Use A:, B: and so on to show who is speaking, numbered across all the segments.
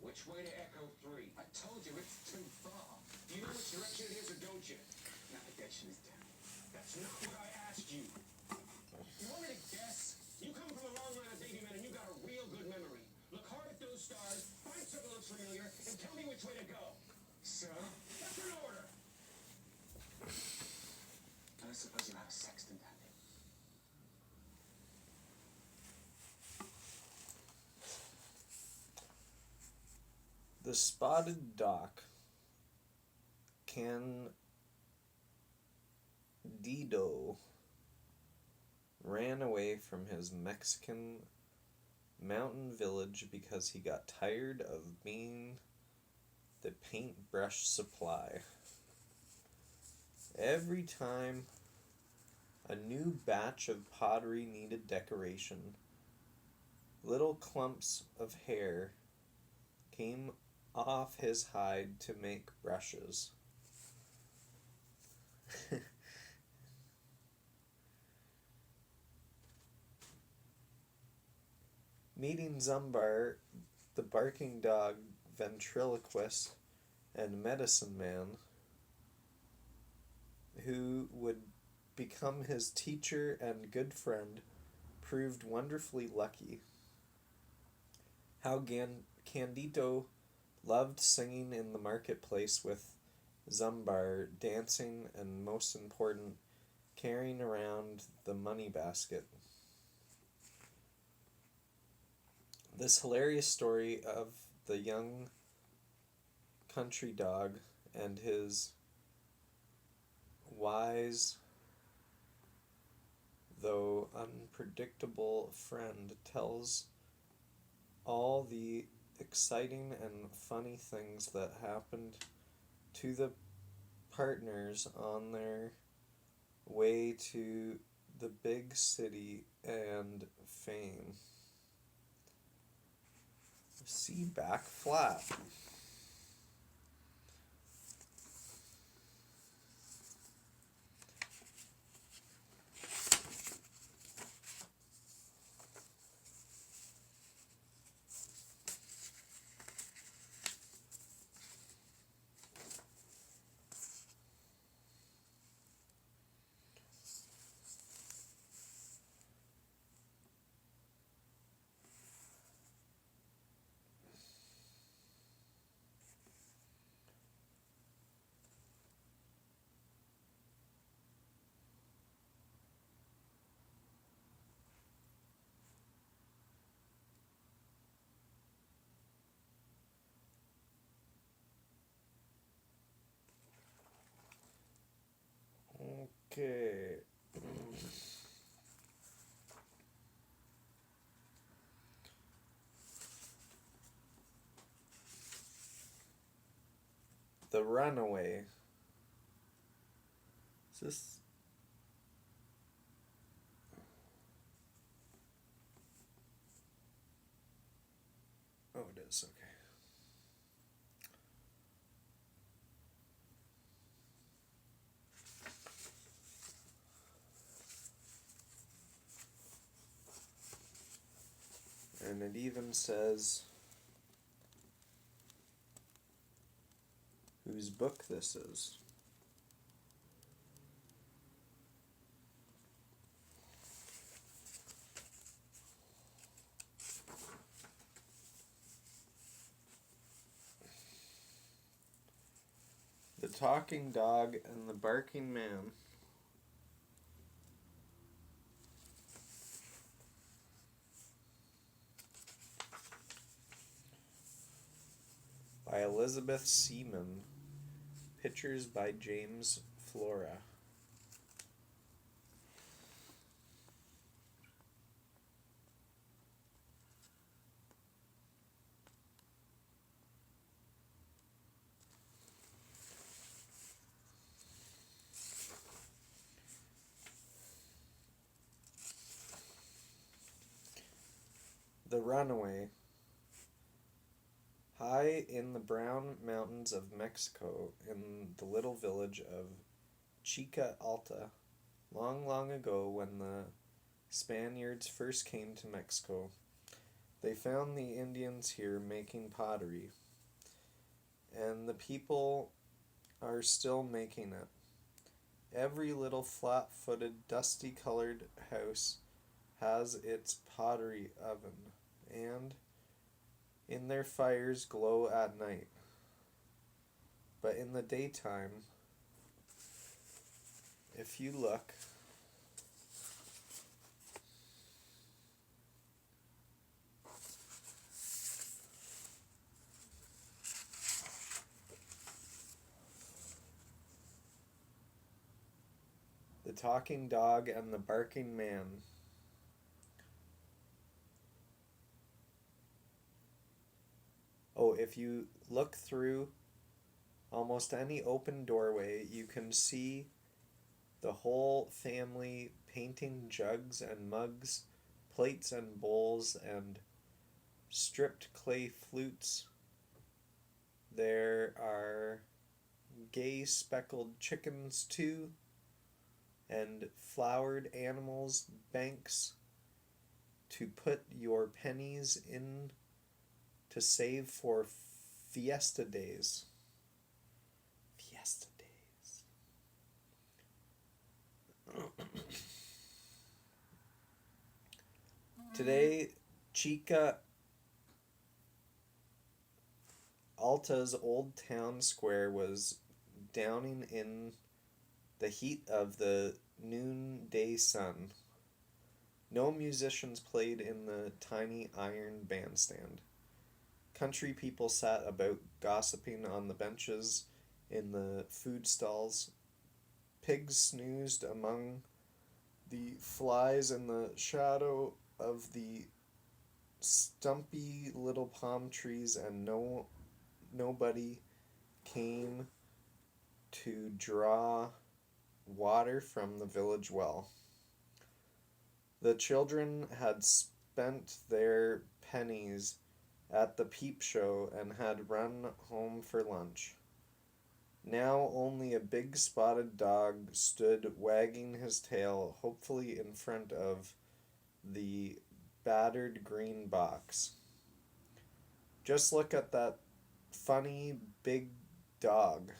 A: which way to Echo 3?
B: I told you it's too far.
A: Do you know which direction it is or don't you?
B: Navigation is down.
A: That's not what I asked you. You want me to guess? You come from a long line of baby men and you got a real good memory. Look hard at those stars, find something that looks familiar, and tell me which way to go.
B: So,
A: That's an order.
B: I suppose you have a sextant handy.
C: The spotted doc, Candido, ran away from his Mexican mountain village because he got tired of being the paintbrush supply. Every time a new batch of pottery needed decoration, little clumps of hair came off his hide to make brushes. Meeting Zumbar, the barking dog, ventriloquist, and medicine man, who would become his teacher and good friend, proved wonderfully lucky. How Candido loved singing in the marketplace with Zumbar, dancing, and most important, carrying around the money basket. This hilarious story of the young country dog and his wise, though unpredictable friend tells all the exciting and funny things that happened to the partners on their way to the big city and fame. See back flat. Okay. The Runaway. Is this... Oh, it is, okay. And it even says whose book this is. The Talking Dog and the Barking Man. By Elizabeth Seaman. Pictures by James Flora. The Runaway. High in the brown mountains of Mexico, in the little village of Chica Alta, long, long ago when the Spaniards first came to Mexico, They found the Indians here making pottery, and the people are still making it. Every little flat-footed, dusty-colored house has its pottery oven, and in their fires glow at night. But in the daytime, if you look, the talking dog and the barking man. Oh, if you look through almost any open doorway, you can see the whole family painting jugs and mugs, plates and bowls, and stripped clay flutes. There are gay speckled chickens too, and flowered animals, banks to put your pennies in to save for fiesta days. Fiesta days. Today, Chica Alta's old town square was downing in the heat of the noonday sun. No musicians played in the tiny iron bandstand. Country people sat about gossiping on the benches in the food stalls. Pigs snoozed among the flies in the shadow of the stumpy little palm trees, and nobody came to draw water from the village well. The children had spent their pennies at the peep show and had run home for lunch. Now only a big spotted dog stood wagging his tail hopefully in front of the battered green box. Just look at that funny big dog.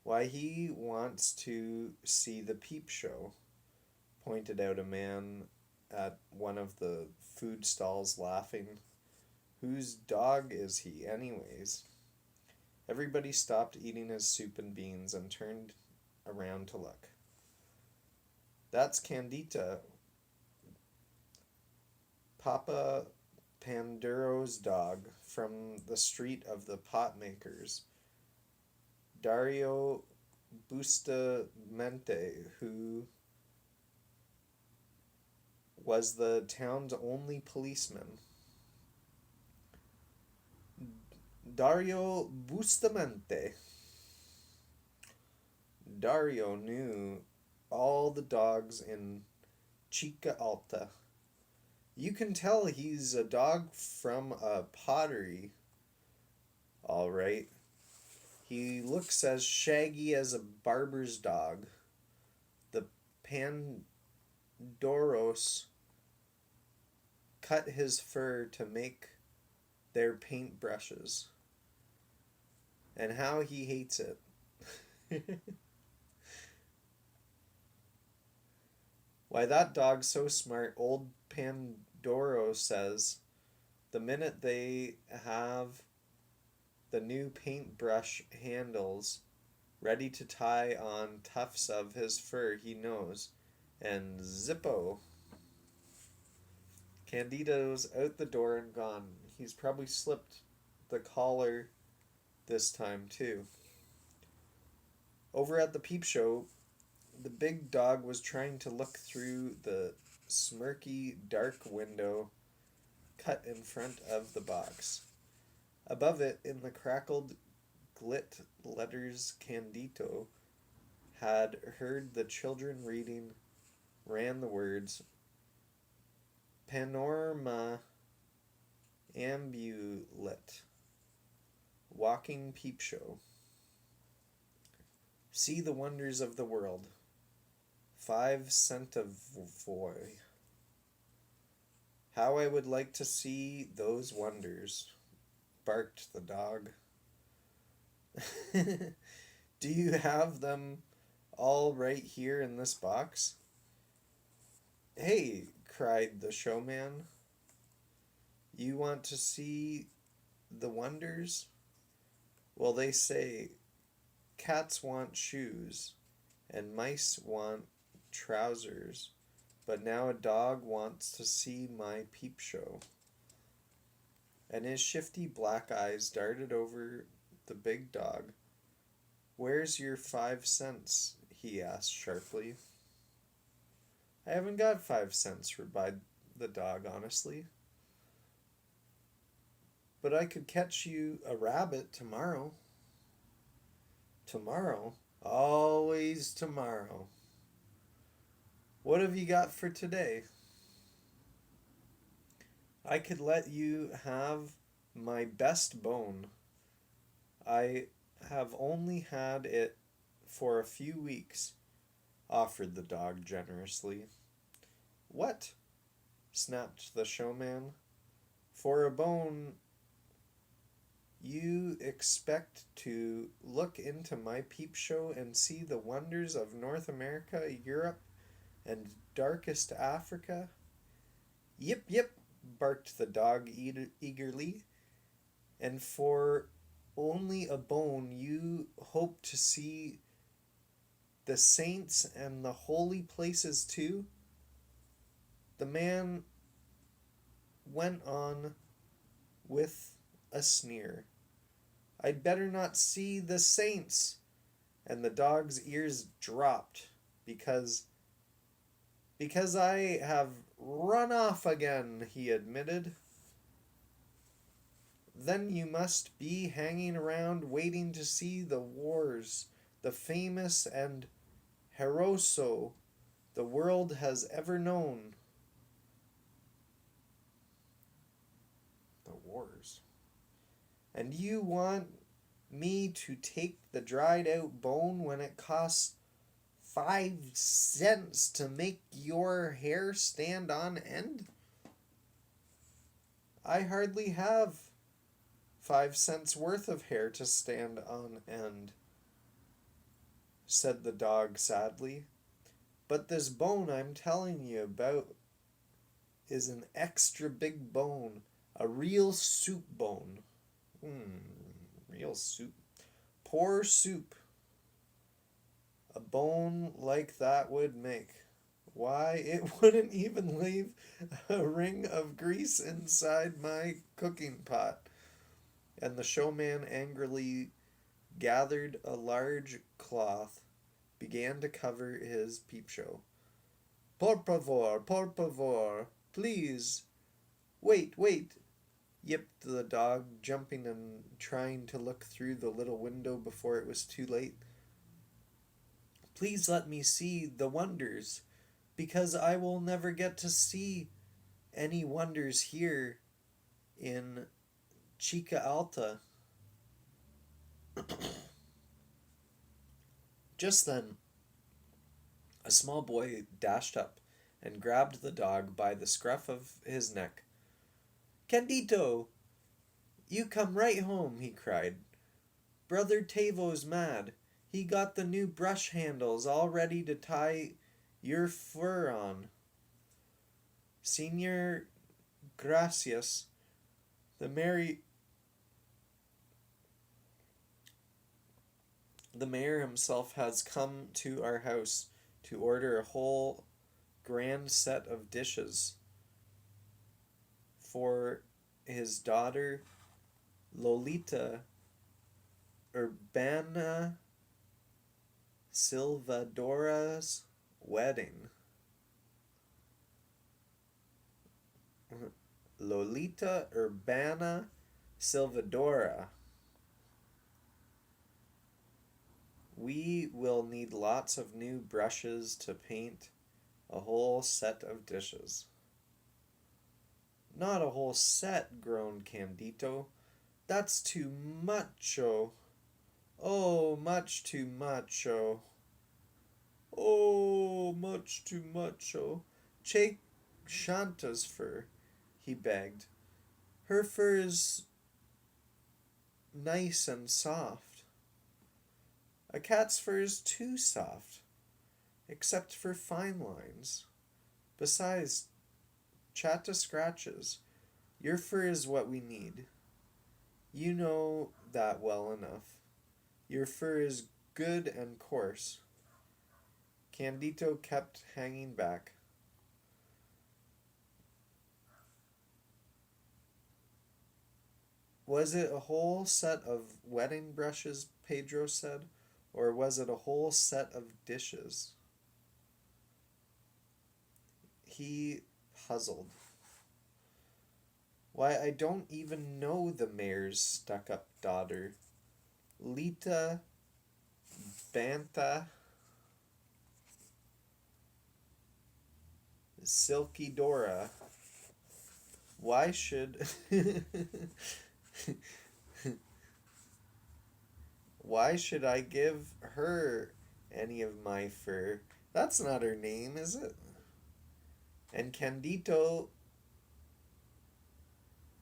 C: Why, he wants to see the peep show, pointed out a man at one of the food stalls, laughing. Whose dog is he, anyways? Everybody stopped eating his soup and beans and turned around to look. That's Candida, Papa Panduro's dog from the street of the potmakers. Dario Bustamante, who was the town's only policeman. Dario Bustamante. Dario knew all the dogs in Chica Alta. You can tell he's a dog from a pottery, all right. He looks as shaggy as a barber's dog. The Pandoros cut his fur to make their paintbrushes. And how he hates it. Why, that dog's so smart, old Pandoro says, the minute they have the new paintbrush handles ready to tie on tufts of his fur, he knows. And zippo. Candido's out the door and gone. He's probably slipped the collar this time too. Over at the peep show, the big dog was trying to look through the smirky dark window cut in front of the box. Above it, in the crackled glit letters Candido had heard the children reading, ran the words, Panorama Ambulet, Walking Peep Show. See the wonders of the world. 5 centavoy. How I would like to see those wonders, barked the dog. Do you have them all right here in this box? Hey, cried the showman. You want to see the wonders? Well, they say cats want shoes and mice want trousers, but now a dog wants to see my peep show. And his shifty black eyes darted over the big dog. Where's your 5 cents? He asked sharply. I haven't got 5 cents, replied the dog honestly. But I could catch you a rabbit tomorrow. Tomorrow? Always tomorrow. What have you got for today? I could let you have my best bone. I have only had it for a few weeks, offered the dog generously. What? Snapped the showman. For a bone, you expect to look into my peep show and see the wonders of North America, Europe, and darkest Africa? Yip, yip, barked the dog eagerly. And for only a bone, you hope to see the saints and the holy places too? The man went on with a sneer. I'd better not see the saints. And the dog's ears dropped because I have run off again, he admitted. Then you must be hanging around waiting to see the wars, the famous and heroso the world has ever known. The wars. And you want me to take the dried out bone when it costs 5 cents to make your hair stand on end? I hardly have 5 cents worth of hair to stand on end, said the dog sadly. But this bone I'm telling you about is an extra big bone, a real soup bone. Real soup. Poor soup. A bone like that would make. Why, it wouldn't even leave a ring of grease inside my cooking pot. And the showman angrily gathered a large cloth, began to cover his peep show. Por favor, please. Wait, yipped the dog, jumping and trying to look through the little window before it was too late. Please let me see the wonders, because I will never get to see any wonders here in Ch1. Just then, a small boy dashed up and grabbed the dog by the scruff of his neck. Candito, you come right home, he cried. Brother Tavo's mad. He got the new brush handles all ready to tie your fur on. Senor Gracias, the mayor himself has come to our house to order a whole grand set of dishes for his daughter Lolita Urbana Silvadora's wedding. Lolita Urbana Silvadora. We will need lots of new brushes to paint a whole set of dishes. Not a whole set, groaned Candito. That's too mucho. Oh, much too mucho. Oh, much too mucho. Che Shanta's fur. he begged. Her fur is nice and soft. A cat's fur is too soft, except for fine lines. Besides, Ch1 scratches. Your fur is what we need. You know that well enough. Your fur is good and coarse. Candito kept hanging back. Was it a whole set of wedding brushes, Pedro said, or was it a whole set of dishes? He puzzled. Why, I don't even know the mayor's stuck-up daughter. Lita Banta Silky Dora. Why should why should I give her any of my fur? That's not her name, is it? And Candito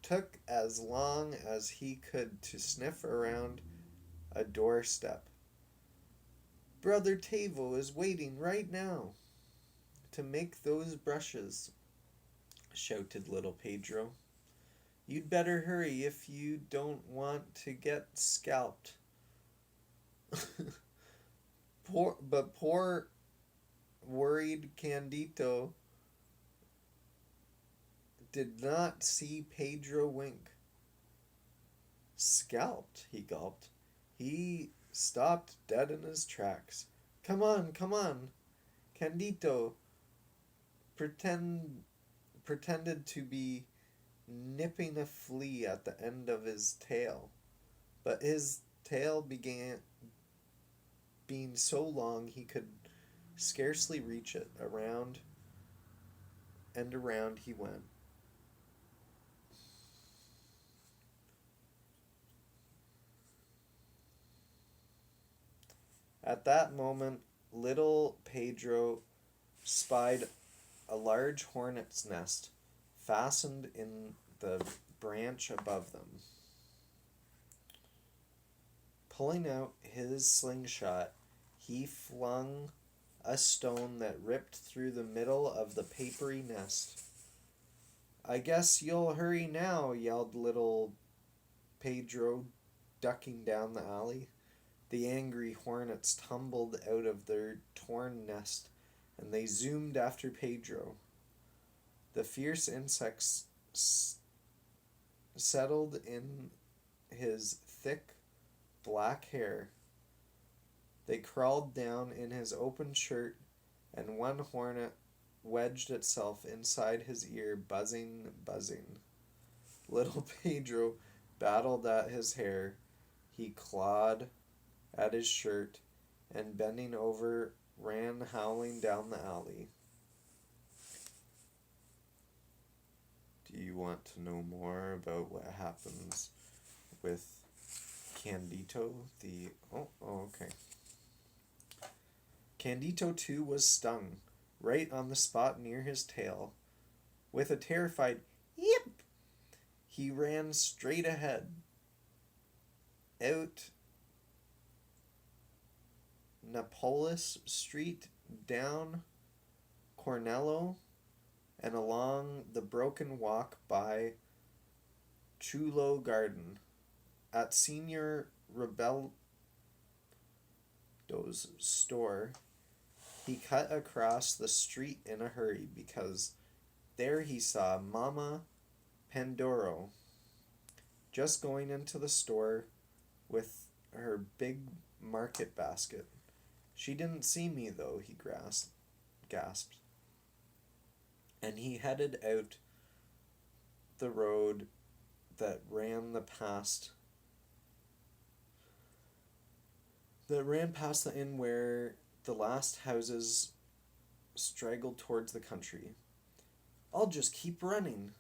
C: took as long as he could to sniff around a doorstep. Brother Tavo is waiting right now to make those brushes, shouted little Pedro. You'd better hurry if you don't want to get scalped. Poor worried Candito did not see Pedro wink. Scalped, he gulped. He stopped dead in his tracks. Come on, come on. Candito pretended to be nipping a flea at the end of his tail, but his tail began being so long he could scarcely reach it. Around and around he went. At that moment, little Pedro spied a large hornet's nest fastened in the branch above them. Pulling out his slingshot, he flung a stone that ripped through the middle of the papery nest. I guess you'll hurry now, yelled little Pedro, ducking down the alley. The angry hornets tumbled out of their torn nest, and they zoomed after Pedro. The fierce insects settled in his thick, black hair. They crawled down in his open shirt, and one hornet wedged itself inside his ear, buzzing, buzzing. Little Pedro battled at his hair. He clawed at his shirt, and bending over, ran howling down the alley. Do you want to know more about what happens with Candito? Okay. Candito too was stung, right on the spot near his tail. With a terrified yip, he ran straight ahead, out Napolis Street, down Cornello, and along the broken walk by Ch1 Garden. At Senor Rebeldo's store, he cut across the street in a hurry because there he saw Mama Pandoro just going into the store with her big market basket. She didn't see me, though, he gasped. And he headed out the road that ran past the inn where the last houses straggled towards the country. I'll just keep running.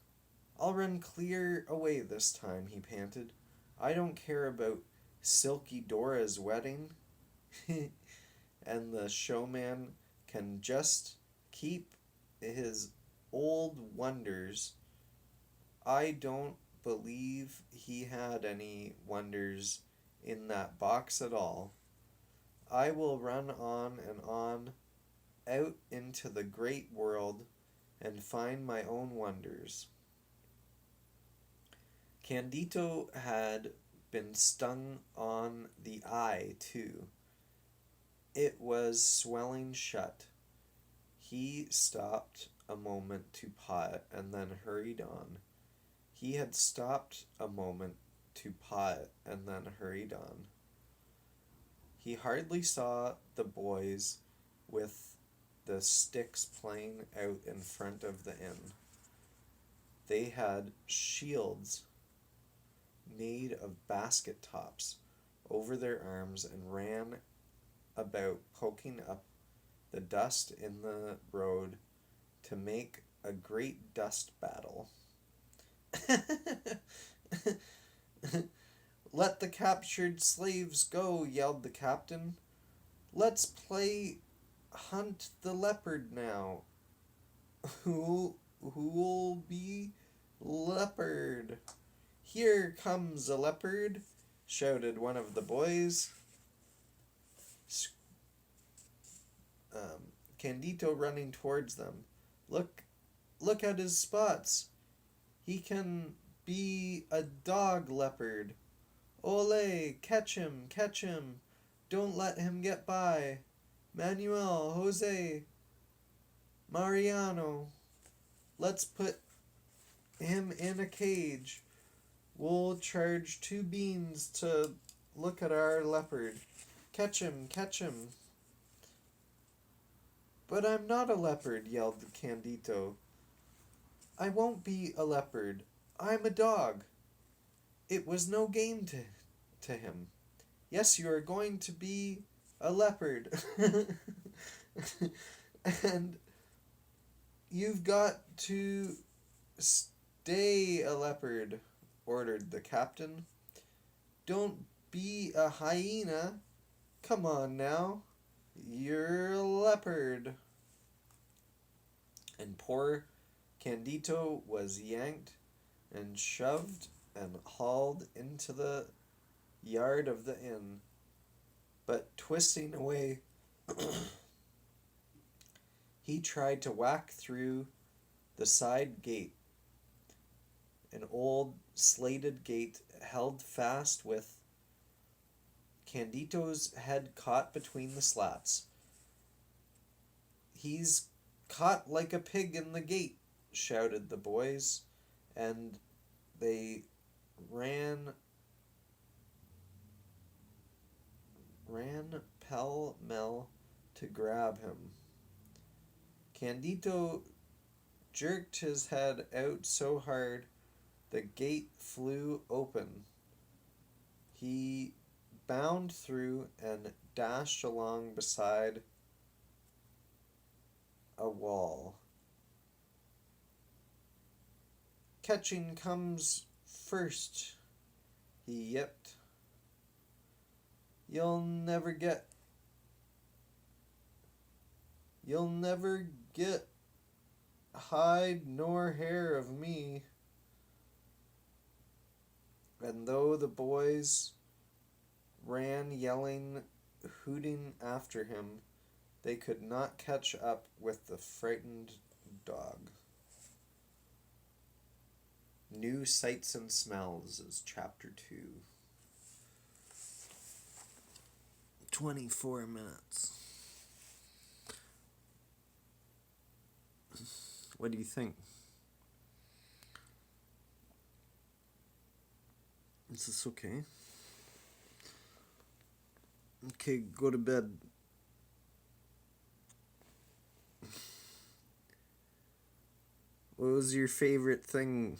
C: I'll run clear away this time, he panted. I don't care about Silky Dora's wedding. And the showman can just keep his old wonders I don't believe he had any wonders in that box at all. I will run on and on out into the great world and find my own wonders. Candido had been stung on the eye, too. It was swelling shut. He stopped a moment to paw it and then hurried on. He had stopped a moment to paw it and then hurried on. He hardly saw the boys with the sticks playing out in front of the inn. They had shields made of basket tops over their arms and ran about poking up the dust in the road to make a great dust battle. "Let the captured slaves go," yelled the captain. "Let's play hunt the leopard now." Who'll be leopard?" "Here comes a leopard," shouted one of the boys. Candido running towards them. Look at his spots. He can be a dog leopard. Ole, catch him. Don't let him get by. Manuel, Jose, Mariano, let's put him in a cage. We'll charge 2 beans to look at our leopard. Catch him. "But I'm not a leopard," yelled Candido. "I won't be a leopard. I'm a dog." It was no game to him. "Yes, you are going to be a leopard." "And you've got to stay a leopard," ordered the captain. "Don't be a hyena. Come on now. You're a leopard." And poor Candido was yanked and shoved and hauled into the yard of the inn. But twisting away, he tried to whack through the side gate, an old slated gate held fast with Candido's head caught between the slats. "He's caught like a pig in the gate," shouted the boys, and they ran pell-mell to grab him. Candido jerked his head out so hard the gate flew open. He bounded through and dashed along beside a wall. "Catching comes first," he yipped. You'll never get hide nor hair of me." And though the boys ran yelling, hooting after him, they could not catch up with the frightened dog. New Sights and Smells is Chapter 2. 24 minutes. What do you think? Is this okay? Okay, go to bed. What was your favorite thing?